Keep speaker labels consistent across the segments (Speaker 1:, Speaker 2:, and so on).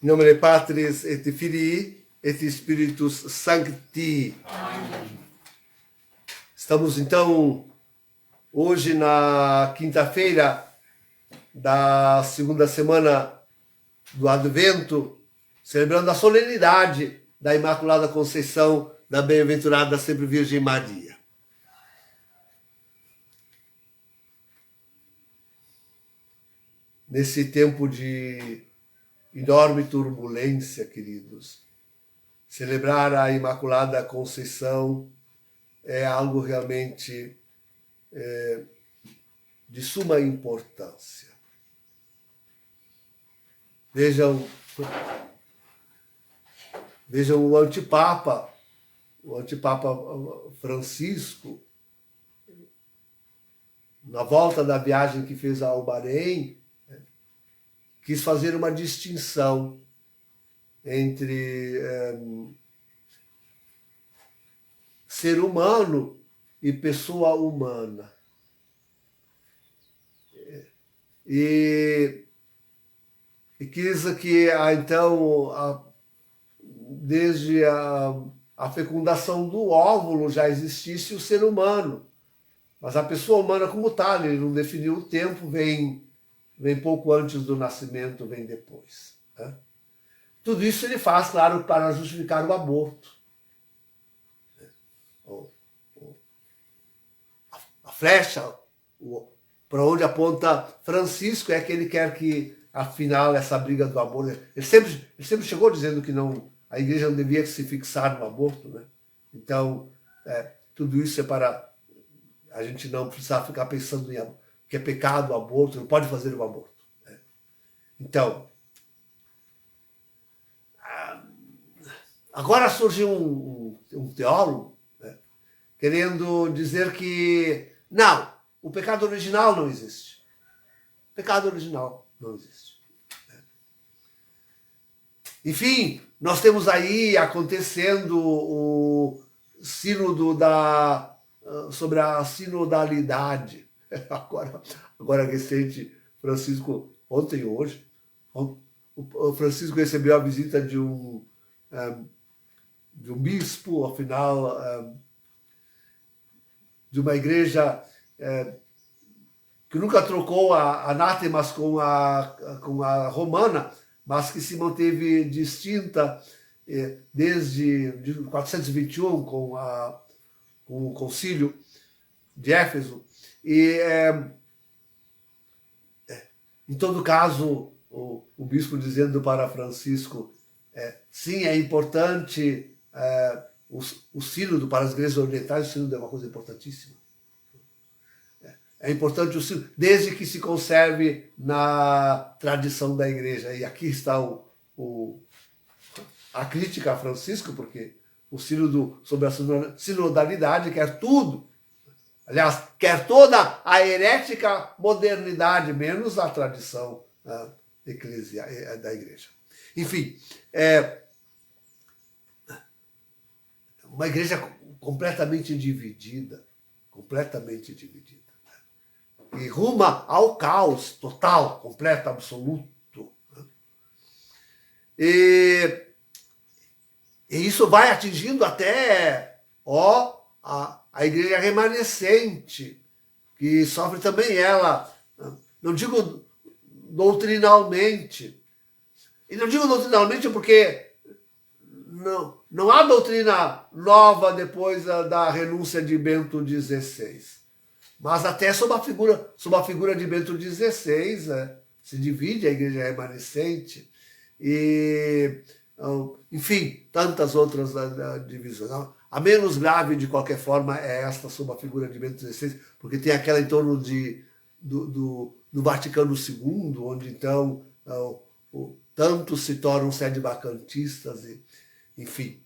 Speaker 1: Em nome de Patris et Filii et Spiritus Sancti.
Speaker 2: Amém.
Speaker 1: Estamos então hoje na quinta-feira da segunda semana do Advento, celebrando a solenidade da Imaculada Conceição da Bem-aventurada Sempre Virgem Maria. Nesse tempo de enorme turbulência, queridos, celebrar a Imaculada Conceição é algo realmente de suma importância. Vejam o antipapa Francisco, na volta da viagem que fez ao Bahrein, quis fazer uma distinção entre ser humano e pessoa humana. E quis que, então, desde a fecundação do óvulo já existisse o ser humano. Mas a pessoa humana como tal, ele não definiu o tempo, vem pouco antes do nascimento, vem depois. Né? Tudo isso ele faz, claro, para justificar o aborto. A flecha, para onde aponta Francisco, é que ele quer que, afinal, essa briga do aborto... Ele sempre chegou dizendo que a igreja não devia se fixar no aborto. Né? Então, tudo isso é para a gente não precisar ficar pensando em que é pecado o aborto, não pode fazer o aborto. Né? Então, agora surge um teólogo, né, querendo dizer que não, o pecado original não existe. O pecado original não existe. Né? Enfim, nós temos aí acontecendo o sínodo sobre a sinodalidade. Agora recente, Francisco, ontem ou hoje, o Francisco recebeu a visita de um bispo, afinal, de uma igreja que nunca trocou anátemas com a romana, mas que se manteve distinta desde 421 com o concílio de Éfeso. E, em todo caso, o bispo dizendo para Francisco, sim, é importante o sínodo para as igrejas orientais, o sínodo é uma coisa importantíssima. É importante o sínodo, desde que se conserve na tradição da igreja. E aqui está a crítica a Francisco, porque o sínodo sobre a sinodalidade quer tudo. Aliás, quer toda a herética modernidade, menos a tradição eclesial da igreja. Enfim, uma igreja completamente dividida, e ruma ao caos total, completo, absoluto. E isso vai atingindo até a igreja remanescente, que sofre também ela, não digo doutrinalmente. E não digo doutrinalmente porque não há doutrina nova depois da renúncia de Bento XVI. Mas até sob a figura de Bento XVI, se divide a igreja remanescente. E, enfim, tantas outras divisões. A menos grave, de qualquer forma, é esta sob a figura de Bento XVI, porque tem aquela em torno do Vaticano II, onde, então, tantos se tornam sede-vacantistas, enfim.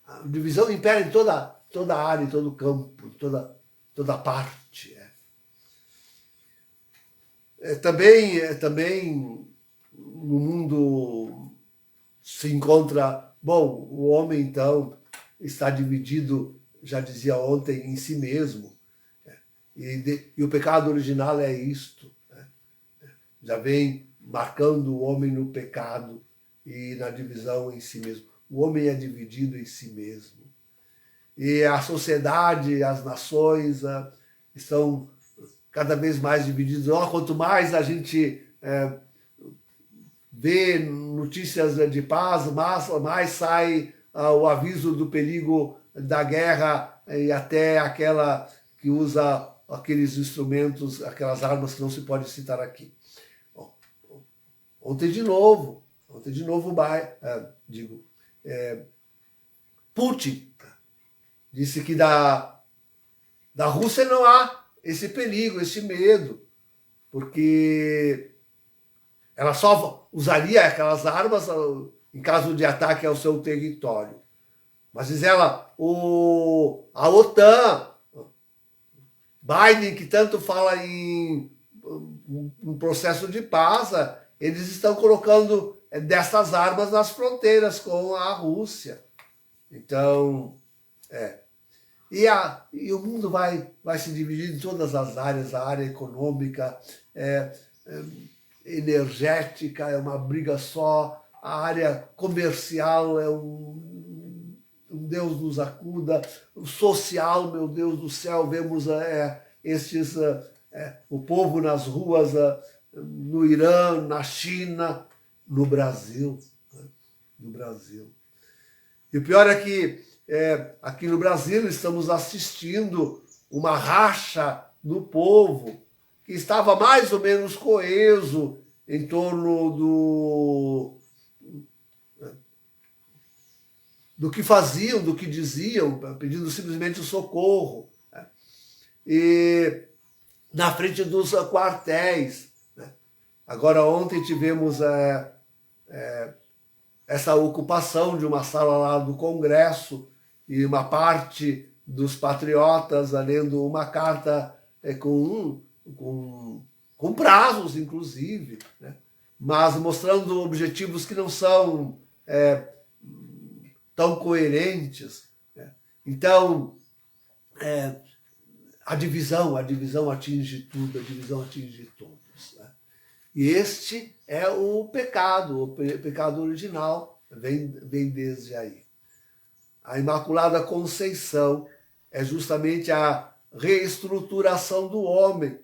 Speaker 1: A divisão impera em toda a área, em todo o campo, em toda parte. Também no mundo se encontra... Bom, o homem, então, está dividido, já dizia ontem, em si mesmo. E o pecado original é isto. Já vem marcando o homem no pecado e na divisão em si mesmo. O homem é dividido em si mesmo. E a sociedade, as nações estão cada vez mais divididas. Quanto mais a gente vê notícias de paz, mais sai o aviso do perigo da guerra e até aquela que usa aqueles instrumentos, aquelas armas que não se pode citar aqui. Ontem de novo, Putin disse que da Rússia não há esse perigo, esse medo, porque ela só usaria aquelas armas em caso de ataque ao seu território. Mas diz ela, a OTAN, Biden, que tanto fala em um processo de paz, eles estão colocando dessas armas nas fronteiras com a Rússia. Então, E o mundo vai se dividir em todas as áreas, a área econômica, energética, é uma briga só, a área comercial é um Deus nos acuda, o social, meu Deus do céu, vemos o povo nas ruas, no Irã, na China, no Brasil. No Brasil. E o pior é que aqui no Brasil estamos assistindo uma racha do povo que estava mais ou menos coeso em torno do que faziam, do que diziam, pedindo simplesmente socorro. E na frente dos quartéis. Agora, ontem tivemos essa ocupação de uma sala lá do Congresso e uma parte dos patriotas lendo uma carta com prazos, inclusive, né? Mas mostrando objetivos que não são tão coerentes. Né? Então, a divisão atinge tudo, a divisão atinge todos. Né? E este é o pecado original vem desde aí. A Imaculada Conceição é justamente a reestruturação do homem,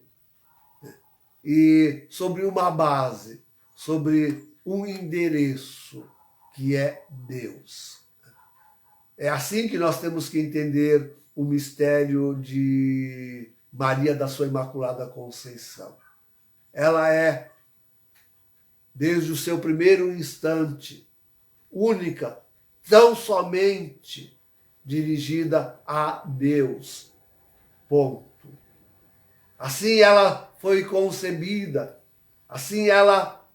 Speaker 1: né? E sobre uma base, sobre um endereço que é Deus. É assim que nós temos que entender o mistério de Maria da sua Imaculada Conceição. Ela é, desde o seu primeiro instante, única, tão somente dirigida a Deus. Ponto. Assim ela foi concebida, assim ela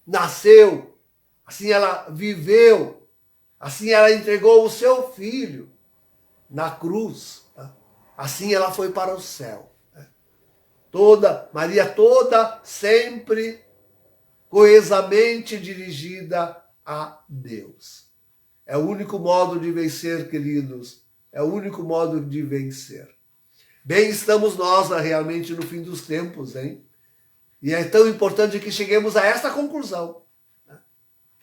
Speaker 1: nasceu, assim ela viveu, assim ela entregou o seu filho na cruz. Assim ela foi para o céu. Maria toda sempre coesamente dirigida a Deus. É o único modo de vencer, queridos. É o único modo de vencer. Bem, estamos nós realmente no fim dos tempos, hein? E é tão importante que cheguemos a esta conclusão.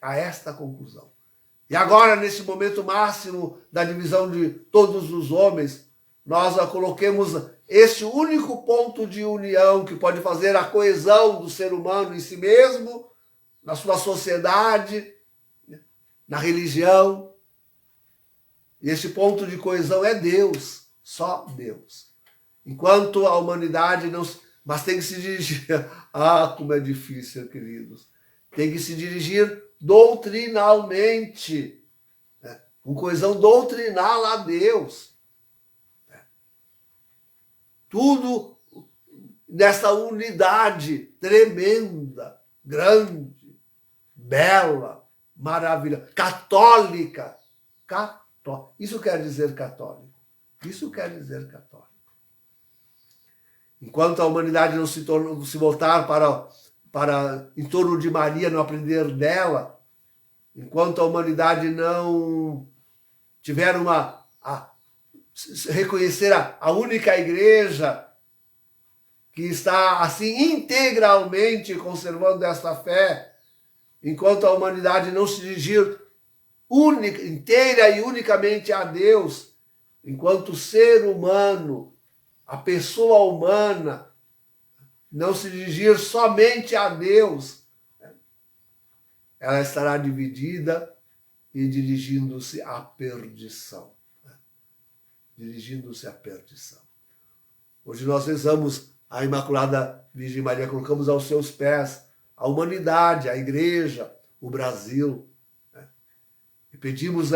Speaker 1: A esta conclusão. E agora, nesse momento máximo da divisão de todos os homens, nós coloquemos este único ponto de união que pode fazer a coesão do ser humano em si mesmo, na sua sociedade, na religião. E este ponto de coesão é Deus, só Deus. Enquanto a humanidade não... Mas tem que se dirigir... Ah, como é difícil, queridos. Tem que se dirigir doutrinalmente, né? Com coesão doutrinal a Deus. Tudo nessa unidade tremenda, grande, bela, maravilhosa, católica. Isso quer dizer católico. Isso quer dizer católico. Enquanto a humanidade não se voltar para em torno de Maria, não aprender dela, enquanto a humanidade não tiver reconhecer a única igreja que está assim integralmente conservando esta fé, enquanto a humanidade não se dirigir inteira e unicamente a Deus, enquanto o ser humano, a pessoa humana, não se dirigir somente a Deus, ela estará dividida e dirigindo-se à perdição. Dirigindo-se à perdição. Hoje nós rezamos a Imaculada Virgem Maria, colocamos aos seus pés a humanidade, a igreja, o Brasil. E pedimos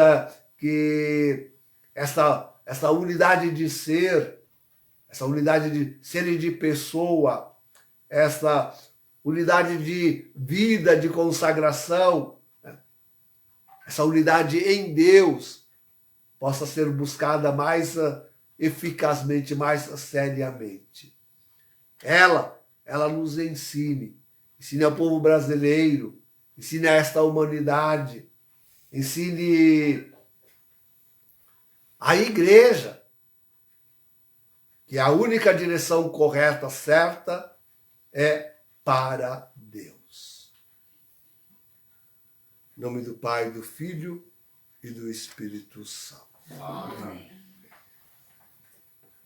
Speaker 1: que essa unidade de ser, essa unidade de ser e de pessoa, essa unidade de vida, de consagração, essa unidade em Deus possa ser buscada mais eficazmente, mais seriamente. Ela nos ensine ao povo brasileiro, ensine a esta humanidade, ensine a igreja, que a única direção correta, certa, é para Deus. Em nome do Pai, do Filho e do Espírito Santo.
Speaker 2: Amém.